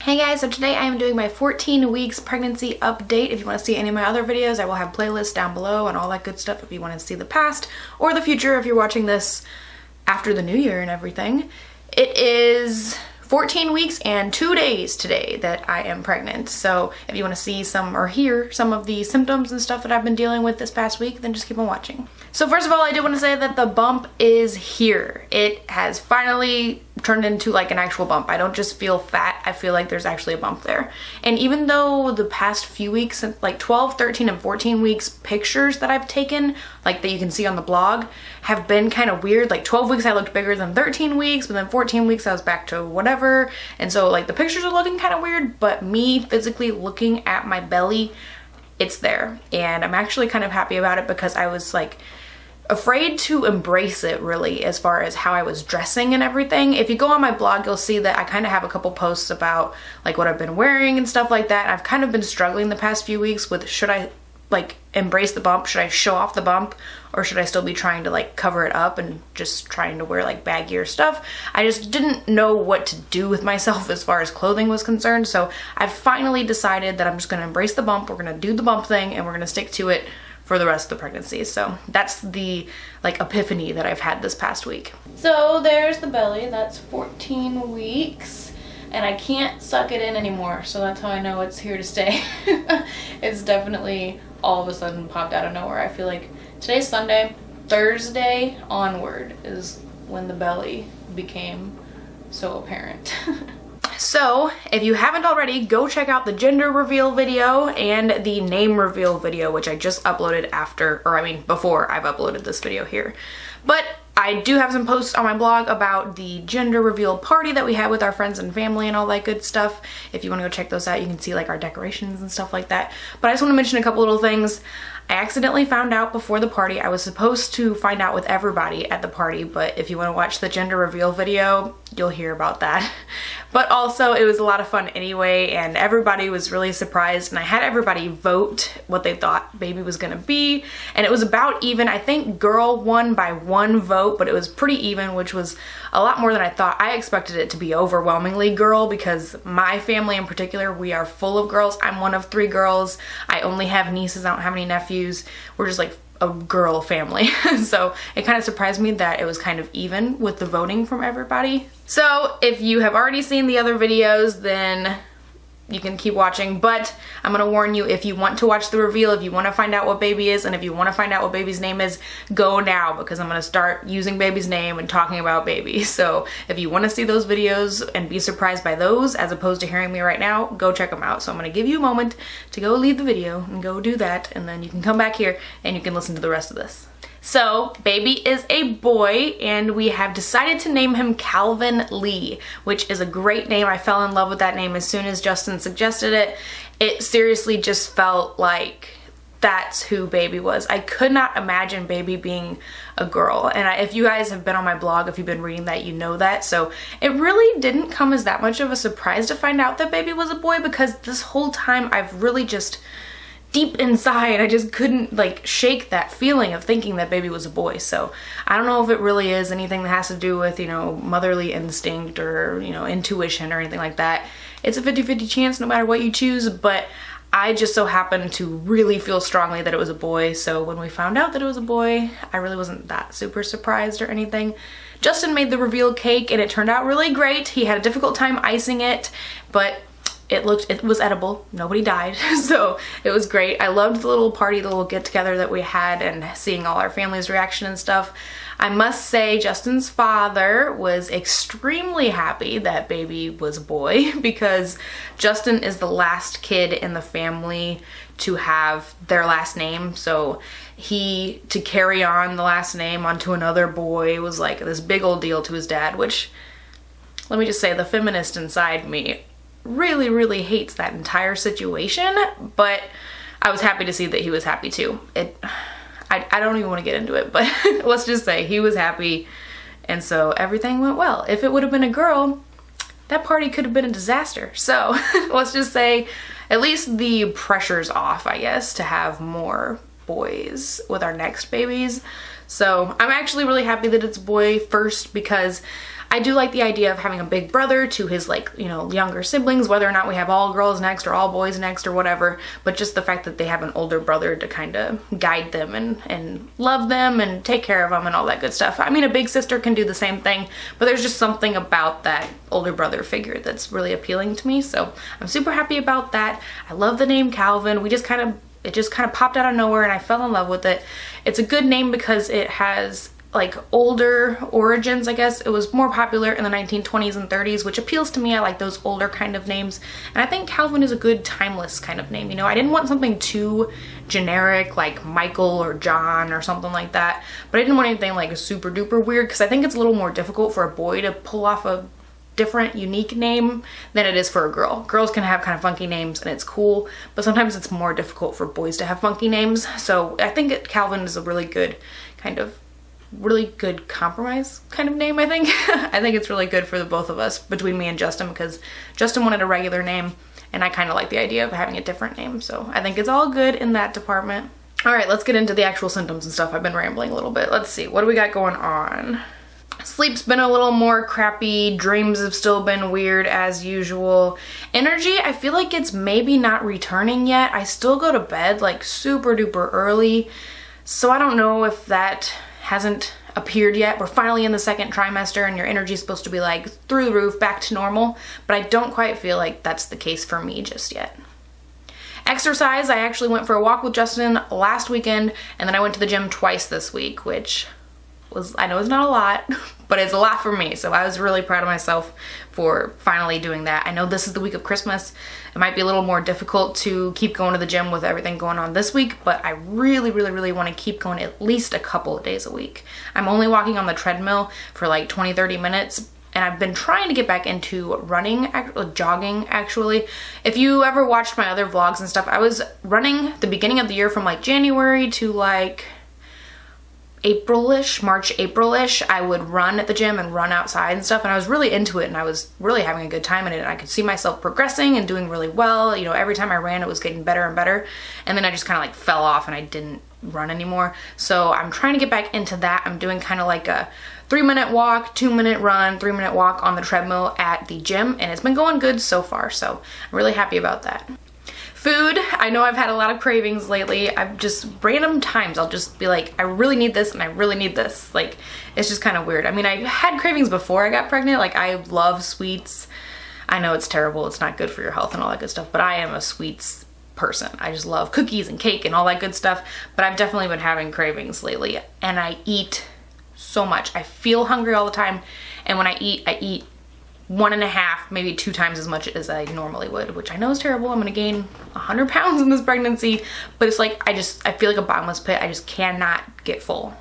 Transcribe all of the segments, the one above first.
Hey guys, so today I am doing my 14 weeks pregnancy update. If you want to see any of my other videos, I will have playlists down below and all that good stuff if you want to see the past or the future if you're watching this after the new year and everything. It is 14 weeks and 2 days today that I am pregnant. So if you want to see some or hear some of the symptoms and stuff that I've been dealing with this past week, then just keep on watching. So first of all, I do want to say that the bump is here. It has finally turned into like an actual bump. I don't just feel fat, I feel like there's actually a bump there. And even though the past few weeks, like 12, 13, and 14 weeks pictures that I've taken, like that you can see on the blog, have been kind of weird. Like 12 weeks I looked bigger than 13 weeks, but then 14 weeks I was back to whatever. And so like the pictures are looking kind of weird, but me physically looking at my belly, it's there. And I'm actually kind of happy about it because I was like afraid to embrace it really as far as how I was dressing and everything. If you go on my blog, you'll see that I kind of have a couple posts about like what I've been wearing and stuff like that. I've kind of been struggling the past few weeks with should I like embrace the bump, should I show off the bump, or should I still be trying to like cover it up and just trying to wear like baggier stuff. I just didn't know what to do with myself as far as clothing was concerned. So I've finally decided that I'm just going to embrace the bump. We're going to do the bump thing and we're going to stick to it for the rest of the pregnancy. So that's the like epiphany that I've had this past week. So there's the belly, that's 14 weeks and I can't suck it in anymore. So that's how I know it's here to stay. It's definitely all of a sudden popped out of nowhere. I feel like today's Sunday, Thursday onward is when the belly became so apparent. So, if you haven't already, go check out the gender reveal video and the name reveal video, which I just uploaded before I've uploaded this video here. But I do have some posts on my blog about the gender reveal party that we had with our friends and family and all that good stuff. If you want to go check those out, you can see like our decorations and stuff like that. But I just want to mention a couple little things. I accidentally found out before the party. I was supposed to find out with everybody at the party, but if you want to watch the gender reveal video, you'll hear about that. But also, it was a lot of fun anyway, and everybody was really surprised, and I had everybody vote what they thought baby was gonna be, and it was about even. I think girl won by 1 vote, but it was pretty even, which was a lot more than I thought. I expected it to be overwhelmingly girl because my family in particular, we are full of girls. I'm one of 3 girls. I only have nieces, I don't have any nephews. We're just like a girl family. So it kind of surprised me that it was kind of even with the voting from everybody. So if you have already seen the other videos, then you can keep watching, but I'm gonna warn you, if you want to watch the reveal, if you want to find out what baby is, and if you want to find out what baby's name is, go now, because I'm gonna start using baby's name and talking about baby. So if you want to see those videos and be surprised by those as opposed to hearing me right now, go check them out. So I'm gonna give you a moment to go leave the video and go do that, and then you can come back here and you can listen to the rest of this. So, baby is a boy, and we have decided to name him Calvin Lee, which is a great name. I fell in love with that name as soon as Justin suggested it. It seriously just felt like that's who baby was. I could not imagine baby being a girl, and if you guys have been on my blog, if you've been reading that, you know that. So it really didn't come as that much of a surprise to find out that baby was a boy, because this whole time I've really just deep inside, I just couldn't like shake that feeling of thinking that baby was a boy. So I don't know if it really is anything that has to do with, you know, motherly instinct or, you know, intuition or anything like that. It's a 50-50 chance no matter what you choose, but I just so happened to really feel strongly that it was a boy. So when we found out that it was a boy, I really wasn't that super surprised or anything. Justin made the reveal cake and it turned out really great. He had a difficult time icing it, but it was edible. Nobody died. So it was great. I loved the little party, the little get together that we had, and seeing all our family's reaction and stuff. I must say Justin's father was extremely happy that baby was a boy, because Justin is the last kid in the family to have their last name. So to carry on the last name onto another boy was like this big old deal to his dad, which, let me just say, the feminist inside me really hates that entire situation, but I was happy to see that he was happy too. I don't even want to get into it, but let's just say he was happy, and so everything went well. If it would have been a girl, that party could have been a disaster. So let's just say at least the pressure's off, I guess, to have more boys with our next babies. So I'm actually really happy that it's a boy first, because I do like the idea of having a big brother to his, like, you know, younger siblings, whether or not we have all girls next or all boys next or whatever, but just the fact that they have an older brother to kind of guide them and love them and take care of them and all that good stuff. I mean, a big sister can do the same thing, but there's just something about that older brother figure that's really appealing to me, so I'm super happy about that. I love the name Calvin. It just kind of popped out of nowhere and I fell in love with it. It's a good name because it has like older origins, I guess. It was more popular in the 1920s and 30s, which appeals to me. I like those older kind of names. And I think Calvin is a good timeless kind of name. You know, I didn't want something too generic like Michael or John or something like that, but I didn't want anything like super duper weird because I think it's a little more difficult for a boy to pull off a different, unique name than it is for a girl. Girls can have kind of funky names and it's cool, but sometimes it's more difficult for boys to have funky names. So I think Calvin is a really good compromise kind of name, I think. I think it's really good for the both of us, between me and Justin, because Justin wanted a regular name and I kind of like the idea of having a different name. So I think it's all good in that department. All right, let's get into the actual symptoms and stuff. I've been rambling a little bit. Let's see, what do we got going on? Sleep's been a little more crappy. Dreams have still been weird as usual. Energy, I feel like it's maybe not returning yet. I still go to bed like super duper early, so I don't know if that hasn't appeared yet. We're finally in the second trimester and your energy is supposed to be like through the roof, back to normal, but I don't quite feel like that's the case for me just yet. Exercise, I actually went for a walk with Justin last weekend and then I went to the gym twice this week, which was, I know it's not a lot, but it's a lot for me. So I was really proud of myself for finally doing that. I know this is the week of Christmas. It might be a little more difficult to keep going to the gym with everything going on this week, but I really want to keep going at least a couple of days a week. I'm only walking on the treadmill for like 20-30 minutes, and I've been trying to get back into running, jogging actually. If you ever watched my other vlogs and stuff, I was running the beginning of the year from like January to like April-ish, March, April-ish. I would run at the gym and run outside and stuff, and I was really into it and I was really having a good time in it, and I could see myself progressing and doing really well. You know, every time I ran it was getting better and better, and then I just kind of like fell off and I didn't run anymore. So I'm trying to get back into that. I'm doing kind of like a 3-minute walk, 2-minute run, 3-minute walk on the treadmill at the gym, and it's been going good so far, so I'm really happy about that. Food, I know I've had a lot of cravings lately. I've just, random times, I'll just be like, I really need this and I really need this. Like, it's just kind of weird. I mean, I had cravings before I got pregnant. Like, I love sweets. I know it's terrible, it's not good for your health and all that good stuff, but I am a sweets person. I just love cookies and cake and all that good stuff, but I've definitely been having cravings lately, and I eat so much. I feel hungry all the time, and when I eat 1.5, maybe 2 times as much as I normally would, which I know is terrible. I'm gonna gain 100 pounds in this pregnancy, but it's like, I feel like a bottomless pit. I just cannot get full.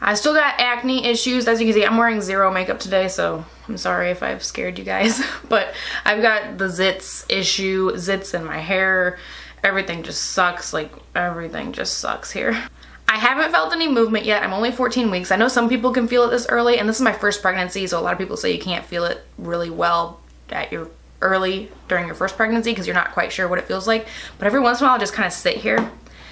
I still got acne issues. As you can see, I'm wearing zero makeup today, so I'm sorry if I've scared you guys, but I've got the zits issue, zits in my hair. Everything just sucks. Like, everything just sucks here. I haven't felt any movement yet. I'm only 14 weeks. I know some people can feel it this early, and this is my first pregnancy, so a lot of people say you can't feel it really well during your first pregnancy because you're not quite sure what it feels like. But every once in a while I'll just kind of sit here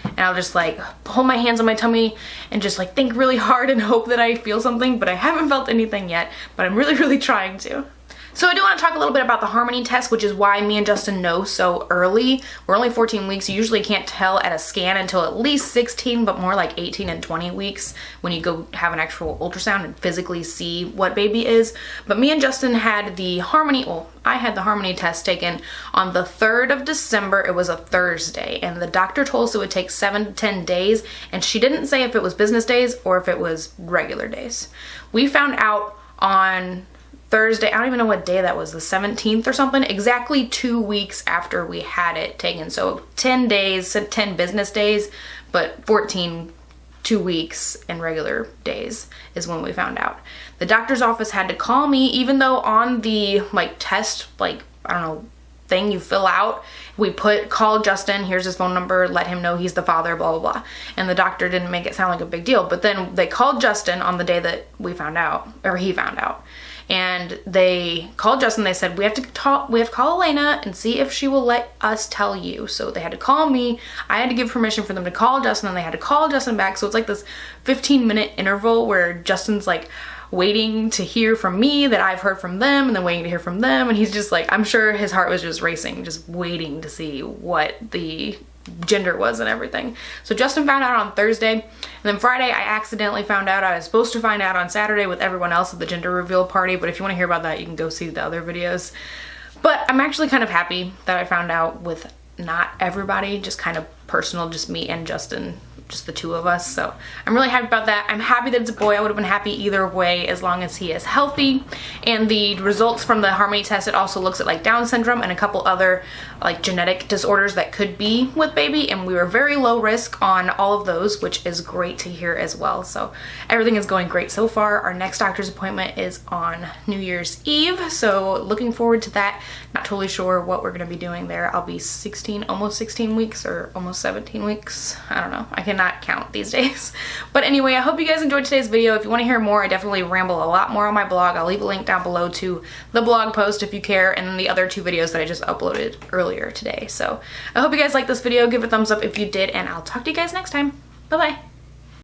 and I'll just like hold my hands on my tummy and just like think really hard and hope that I feel something, but I haven't felt anything yet, but I'm really trying to. So I do want to talk a little bit about the harmony test, which is why me and Justin know so early. We're only 14 weeks. You usually can't tell at a scan until at least 16, but more like 18 and 20 weeks when you go have an actual ultrasound and physically see what baby is. But me and Justin had the harmony, I had the harmony test taken on the 3rd of December. It was a Thursday, and the doctor told us it would take 7 to 10 days, and she didn't say if it was business days or if it was regular days. We found out on Thursday, I don't even know what day that was, the 17th or something, exactly 2 weeks after we had it taken. So 10 days, 10 business days, but 14 2 weeks in regular days is when we found out. The doctor's office had to call me, even though on the like test, like, I don't know, thing you fill out, we call Justin, here's his phone number, let him know he's the father, blah blah blah. And the doctor didn't make it sound like a big deal, but then they called Justin on the day that we found out, or he found out. And they called Justin, they said, we have to call Elena and see if she will let us tell you. So they had to call me, I had to give permission for them to call Justin, and they had to call Justin back. So it's like this 15-minute interval where Justin's like waiting to hear from me that I've heard from them, and then waiting to hear from them, and he's just like, I'm sure his heart was just racing, just waiting to see what the gender was and everything. So Justin found out on Thursday, and then Friday I accidentally found out. I was supposed to find out on Saturday with everyone else at the gender reveal party, but if you want to hear about that, you can go see the other videos. But I'm actually kind of happy that I found out with not everybody, just kind of personal, just me and Justin, just the two of us. So I'm really happy about that. I'm happy that it's a boy. I would have been happy either way as long as he is healthy. And the results from the Harmony test, it also looks at like Down syndrome and a couple other like genetic disorders that could be with baby, and we were very low risk on all of those, which is great to hear as well. So everything is going great so far. Our next doctor's appointment is on New Year's Eve, so looking forward to that. Not totally sure what we're going to be doing there. I'll be 16, almost 16 weeks or almost 17 weeks. I don't know. I cannot count these days. But anyway, I hope you guys enjoyed today's video. If you want to hear more, I definitely ramble a lot more on my blog. I'll leave a link down below to the blog post if you care, and then the other 2 videos that I just uploaded earlier today. So I hope you guys liked this video. Give it a thumbs up if you did, and I'll talk to you guys next time. Bye bye.